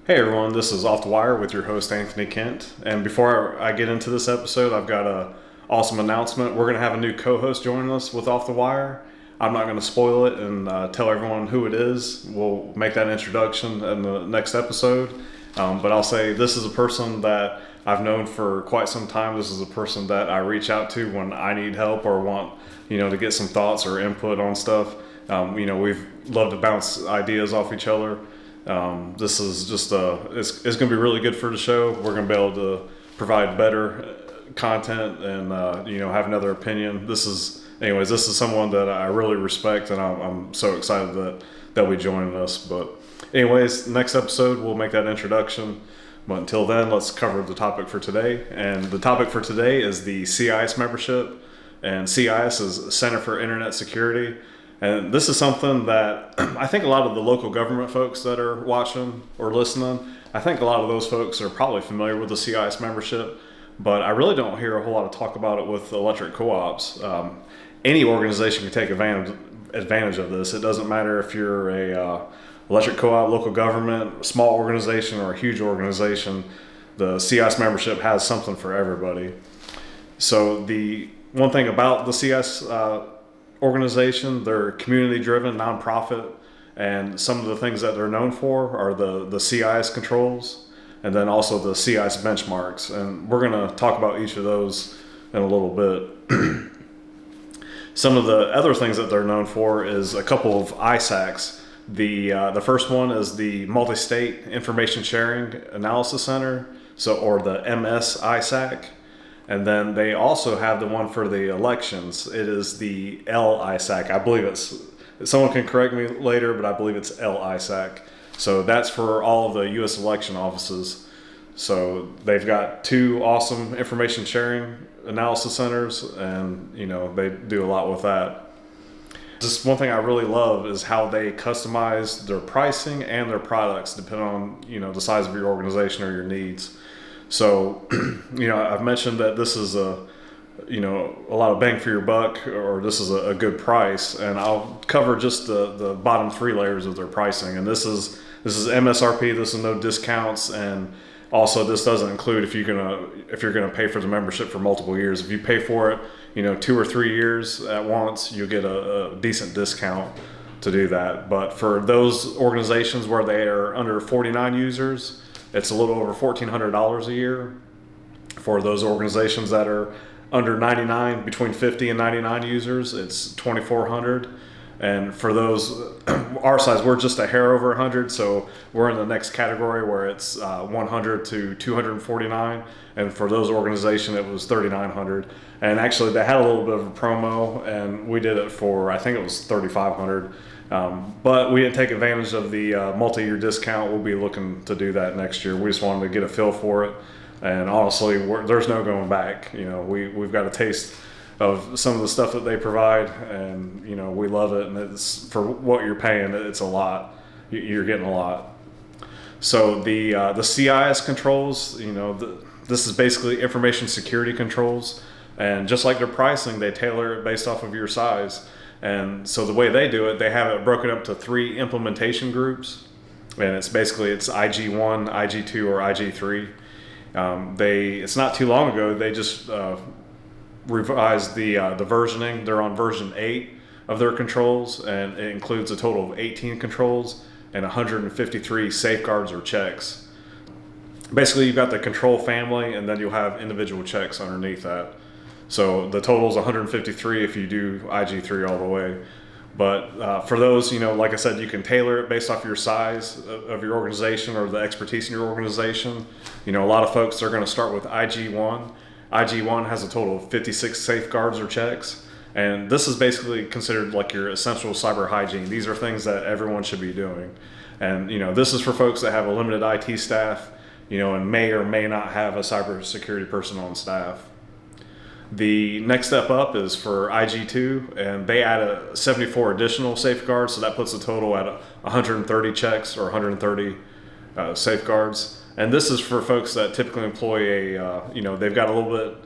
Hey everyone, this is Off the Wire with your host Anthony Kent. And before I get into this episode, I've got an awesome announcement. We're going to have a new co-host joining us with Off the Wire. I'm not going to spoil it and tell everyone who it is. We'll make that introduction in the next episode. But I'll say this is a person that I've known for quite some time. This is a person that I reach out to when I need help or want, to get some thoughts or input on stuff. We've loved to bounce ideas off each other. This is just it's going to be really good for the show. We're going to be able to provide better content and have another opinion. This is someone that I really respect, and I'm so excited that we joined us. But anyways, next episode we'll make that introduction. But until then, let's cover the topic for today. And the topic for today is the CIS membership, and CIS is Center for Internet Security. And this is something that I think a lot of the local government folks that are watching or listening, I think a lot of those folks are probably familiar with the CIS membership, but I really don't hear a whole lot of talk about it with electric co-ops. Any organization can take advantage of this. It doesn't matter if you're a electric co-op, local government, small organization, or a huge organization. The CIS membership has something for everybody. So the one thing about the CIS organization, they're community driven, nonprofit, and some of the things that they're known for are the CIS controls and then also the CIS benchmarks, and we're going to talk about each of those in a little bit. Some of the other things that they're known for is a couple of ISACs. The first one is the Multi-State Information Sharing Analysis Center, or the MS-ISAC. And then they also have the one for the elections. It is the EI-ISAC. I believe someone can correct me later, but I believe it's EI-ISAC. So that's for all of the U.S. election offices. So they've got two awesome information sharing analysis centers, and they do a lot with that. Just one thing I really love is how they customize their pricing and their products depending on the size of your organization or your needs. So, I've mentioned that this is a lot of bang for your buck, or this is a good price, and I'll cover just the bottom three layers of their pricing. And this is MSRP. This is no discounts, and also this doesn't include if you're gonna pay for the membership for multiple years. If you pay for it, 2 or 3 years at once, you'll get a decent discount to do that. But for those organizations where they are under 49 users, it's a little over $1,400 a year. For those organizations that are under 99, between 50 and 99 users, it's $2,400. And for those our size, we're just a hair over 100, so we're in the next category where it's 100 to 249. And for those organizations, it was $3,900. And actually, they had a little bit of a promo, and we did it for, I think it was $3,500. But we didn't take advantage of the multi-year discount. We'll be looking to do that next year. We just wanted to get a feel for it, and honestly, there's no going back. We've got a taste of some of the stuff that they provide, and we love it. And it's for what you're paying. It's a lot. You're getting a lot. So the CIS controls, this is basically information security controls, and just like their pricing, they tailor it based off of your size. And so the way they do it, they have it broken up to 3 implementation groups, and it's IG1, IG2, or IG3. It's not too long ago, they just revised the versioning. They're on version 8 of their controls, and it includes a total of 18 controls and 153 safeguards or checks. Basically, you've got the control family, and then you'll have individual checks underneath that. So the total is 153 if you do IG3 all the way. But for those, like I said, you can tailor it based off your size of your organization or the expertise in your organization. A lot of folks are going to start with IG1. IG1 has a total of 56 safeguards or checks. And this is basically considered like your essential cyber hygiene. These are things that everyone should be doing. And, this is for folks that have a limited IT staff, and may or may not have a cybersecurity person on staff. The next step up is for IG2, and they add 74 additional safeguards, so that puts the total at 130 checks or 130 safeguards. And this is for folks that typically employ they've got a little bit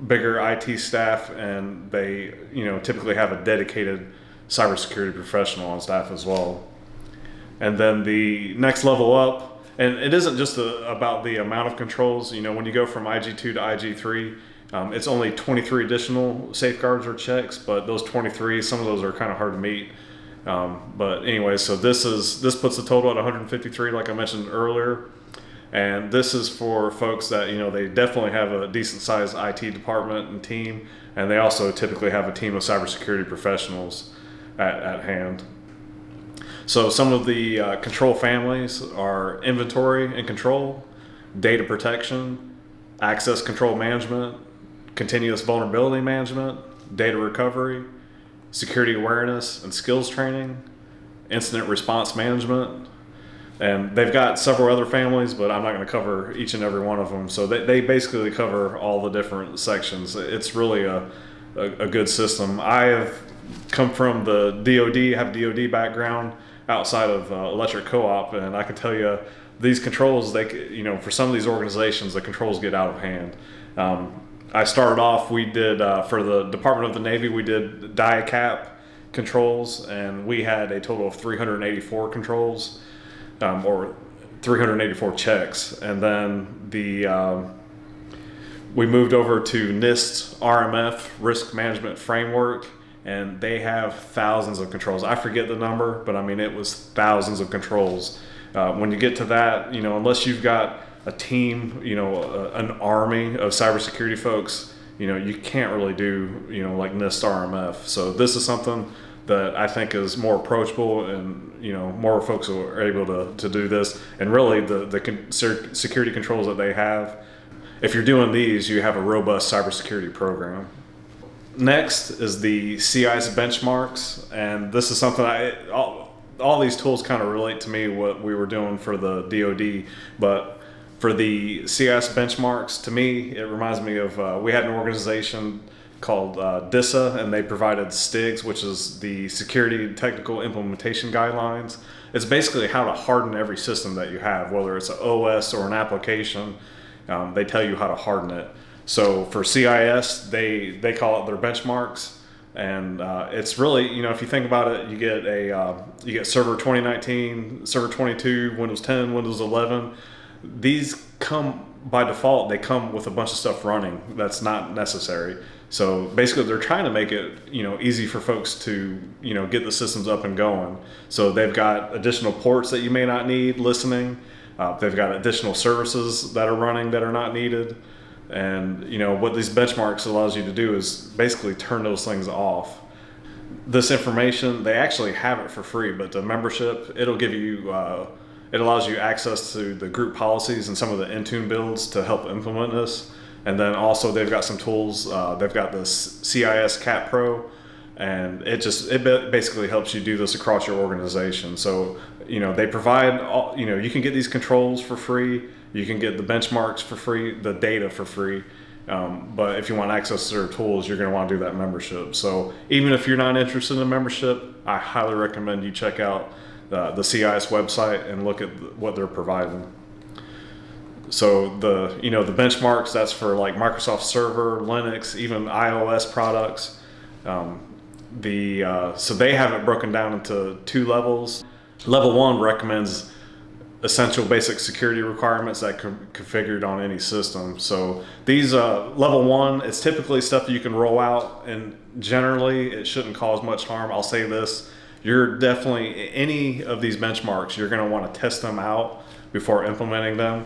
bigger IT staff, and they typically have a dedicated cybersecurity professional on staff as well. And then the next level up And it isn't just about the amount of controls. When you go from IG2 to IG3, it's only 23 additional safeguards or checks, but those 23, some of those are kind of hard to meet. But anyway, so this puts the total at 153, like I mentioned earlier. And this is for folks that, they definitely have a decent sized IT department and team, and they also typically have a team of cybersecurity professionals at hand. So some of the control families are inventory and control, data protection, access control management, continuous vulnerability management, data recovery, security awareness and skills training, incident response management. And they've got several other families, but I'm not going to cover each and every one of them. So they basically cover all the different sections. It's really a good system. I have come from the DoD, have DoD background outside of electric co-op, and I can tell you these controls, for some of these organizations, the controls get out of hand. I started off, we did, for the Department of the Navy, we did DIACAP controls, and we had a total of 384 controls. Or 384 checks, and then we moved over to NIST RMF Risk Management Framework, and they have thousands of controls. I forget the number, but I mean it was thousands of controls. When you get to that, unless you've got a team, an army of cybersecurity folks, you can't really do like NIST RMF. So this is something that I think is more approachable, and more folks are able to do this. And really, the security controls that they have, if you're doing these, you have a robust cybersecurity program. Next is the CIS benchmarks, and this is something all these tools kind of relate to me, what we were doing for the DoD, but for the CIS benchmarks, to me, it reminds me of we had an organization called DISA, and they provided STIGs, which is the Security Technical Implementation Guidelines. It's basically how to harden every system that you have, whether it's an OS or an application. They tell you how to harden it. So for CIS, they call it their benchmarks, and it's really, if you think about it, you get Server 2019, Server 22, Windows 10, Windows 11. These come by default. They come with a bunch of stuff running that's not necessary. So basically, they're trying to make it, easy for folks to, get the systems up and going. So they've got additional ports that you may not need listening. They've got additional services that are running that are not needed. And, what these benchmarks allows you to do is basically turn those things off. This information, they actually have it for free, but the membership, it'll give you, it allows you access to the group policies and some of the Intune builds to help implement this. And then also they've got some tools. They've got the CIS Cat Pro, and it basically helps you do this across your organization. So they provide you can get these controls for free. You can get the benchmarks for free, the data for free. But if you want access to their tools, you're going to want to do that membership. So even if you're not interested in a membership, I highly recommend you check out the CIS website and look at what they're providing. So the benchmarks, that's for like Microsoft Server, Linux, even iOS products. So they have it broken down into 2 levels. Level 1 recommends essential basic security requirements that can be configured on any system. So these level 1, it's typically stuff that you can roll out, and generally it shouldn't cause much harm. I'll say this: you're definitely, any of these benchmarks, you're going to want to test them out before implementing them.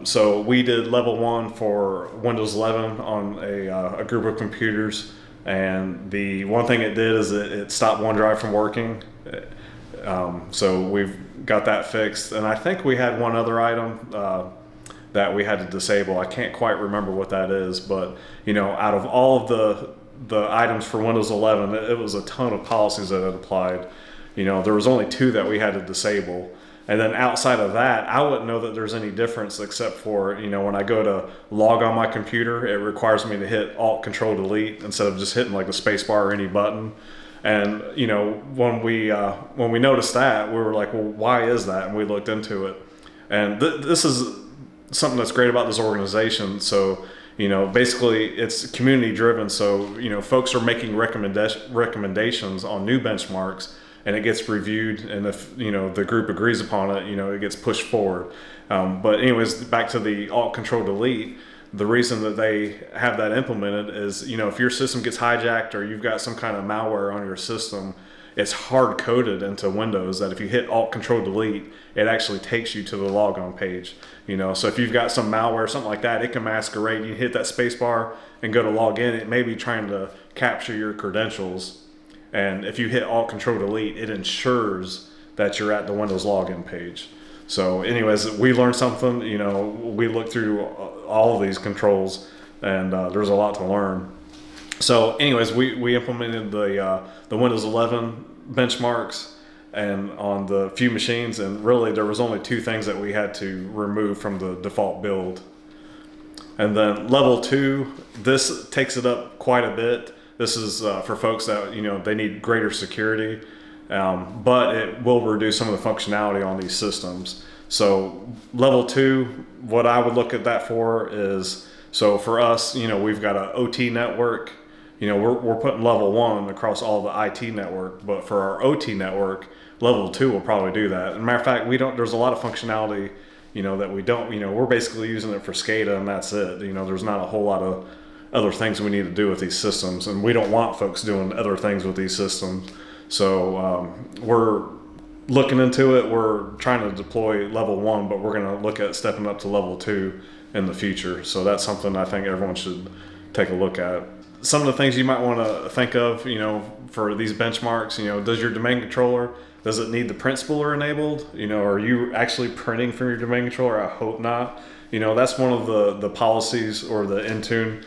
So we did level 1 for Windows 11 on a group of computers, and the one thing it did is it stopped OneDrive from working. So we've got that fixed, and I think we had one other item that we had to disable. I can't quite remember what that is, but out of all of the items for Windows 11, it was a ton of policies that had applied. There was only 2 that we had to disable. And then outside of that, I wouldn't know that there's any difference, except for, when I go to log on my computer, it requires me to hit Alt-Control-Delete instead of just hitting like the space bar or any button. And, when we noticed that, we were like, well, why is that? And we looked into it. And this is something that's great about this organization. So, basically it's community driven. So, folks are making recommendations on new benchmarks, and it gets reviewed, and if the group agrees upon it, it gets pushed forward. But anyways, back to the Alt Control Delete. The reason that they have that implemented is, if your system gets hijacked or you've got some kind of malware on your system, it's hard coded into Windows that if you hit Alt Control Delete, it actually takes you to the logon page. So if you've got some malware, something like that, it can masquerade. You hit that space bar and go to log in, it may be trying to capture your credentials. And if you hit Alt Control Delete, it ensures that you're at the Windows login page. So anyways, we learned something. We looked through all of these controls, and there's a lot to learn. So anyways, we implemented the Windows 11 benchmarks and on the few machines, and really there was only 2 things that we had to remove from the default build. And then level 2, this takes it up quite a bit. This is for folks that they need greater security. But it will reduce some of the functionality on these systems. So level 2, what I would look at that for is, so for us, we've got an OT network. We're putting level 1 across all the IT network, but for our OT network, level 2 will probably do that. As a matter of fact, there's a lot of functionality, that we don't, we're basically using it for SCADA and that's it. There's not a whole lot of other things we need to do with these systems, and we don't want folks doing other things with these systems. So we're looking into it. We're trying to deploy level 1, but we're going to look at stepping up to level 2 in the future. So that's something I think everyone should take a look at. Some of the things you might want to think of, for these benchmarks, does your domain controller, does it need the print spooler enabled? Are you actually printing from your domain controller? I hope not. That's one of the policies or the Intune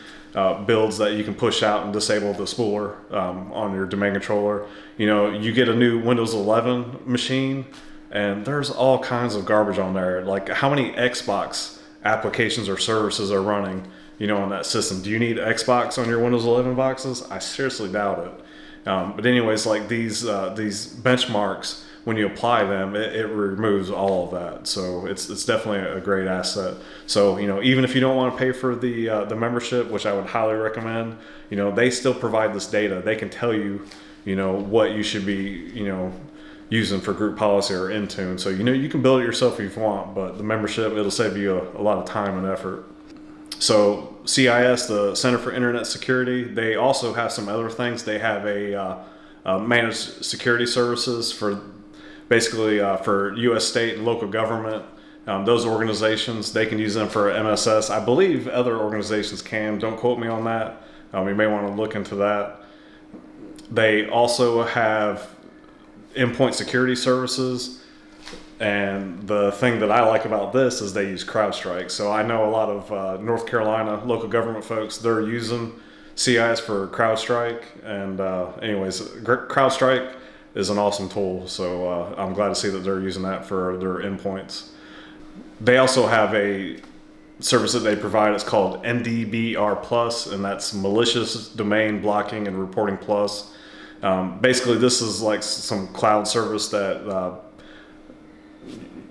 builds that you can push out and disable the spooler on your domain controller. You get a new Windows 11 machine and there's all kinds of garbage on there. Like how many Xbox applications or services are running, on that system? Do you need Xbox on your Windows 11 boxes? I seriously doubt it. But anyways, like these benchmarks, when you apply them, it removes all of that. So it's definitely a great asset. So even if you don't want to pay for the membership, which I would highly recommend, they still provide this data. They can tell you, what you should be using for group policy or Intune. So you can build it yourself if you want, but the membership, it'll save you a lot of time and effort. So CIS, the Center for Internet Security, they also have some other things. They have a managed security services for basically for U.S. state and local government. Those organizations, they can use them for MSS. I believe other organizations can. Don't quote me on that. You may want to look into that. They also have Endpoint Security Services. And the thing that I like about this is they use CrowdStrike. So I know a lot of North Carolina local government folks, they're using CIS for CrowdStrike. And anyways, CrowdStrike is an awesome tool. So I'm glad to see that they're using that for their endpoints. They also have a service that they provide. It's called MDBR Plus, and that's Malicious Domain Blocking and Reporting Plus. Basically, this is like some cloud service that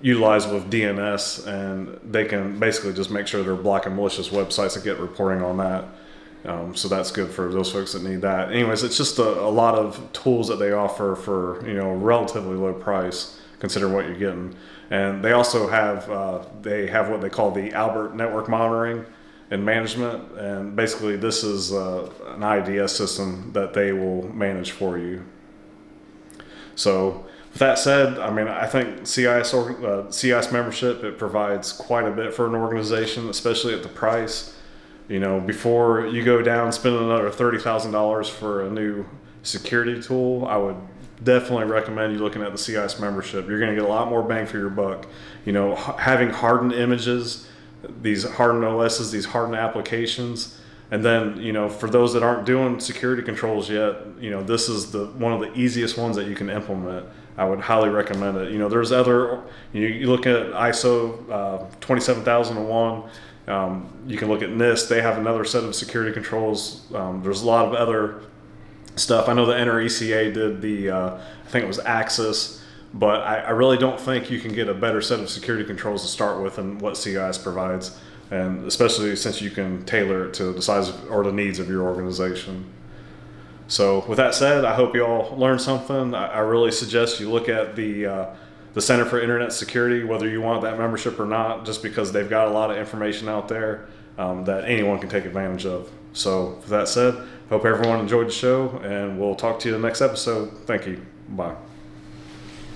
utilize with DNS, and they can basically just make sure they're blocking malicious websites and get reporting on that. So that's good for those folks that need that. Anyways, it's just a lot of tools that they offer for relatively low price considering what you're getting. And they also have what they call the Albert Network Monitoring and Management, and basically this is an IDS system that they will manage for you. So with that said, I think CIS membership, it provides quite a bit for an organization, especially at the price. Before you go down spending another $30,000 for a new security tool, I would definitely recommend you looking at the CIS membership. You're going to get a lot more bang for your buck. Having hardened images, these hardened OSs, these hardened applications, and then for those that aren't doing security controls yet, this is one of the easiest ones that you can implement. I would highly recommend it. There's other, you look at ISO 27001, you can look at NIST. They have another set of security controls. There's a lot of other stuff. I know the NRECA did I think it was Axis, but I really don't think you can get a better set of security controls to start with than what CIS provides, and especially since you can tailor it to the size or the needs of your organization. So with that said, I hope you all learned something. I really suggest you look at the Center for Internet Security, whether you want that membership or not, just because they've got a lot of information out there that anyone can take advantage of. So with that said, hope everyone enjoyed the show, and we'll talk to you in the next episode. Thank you. Bye.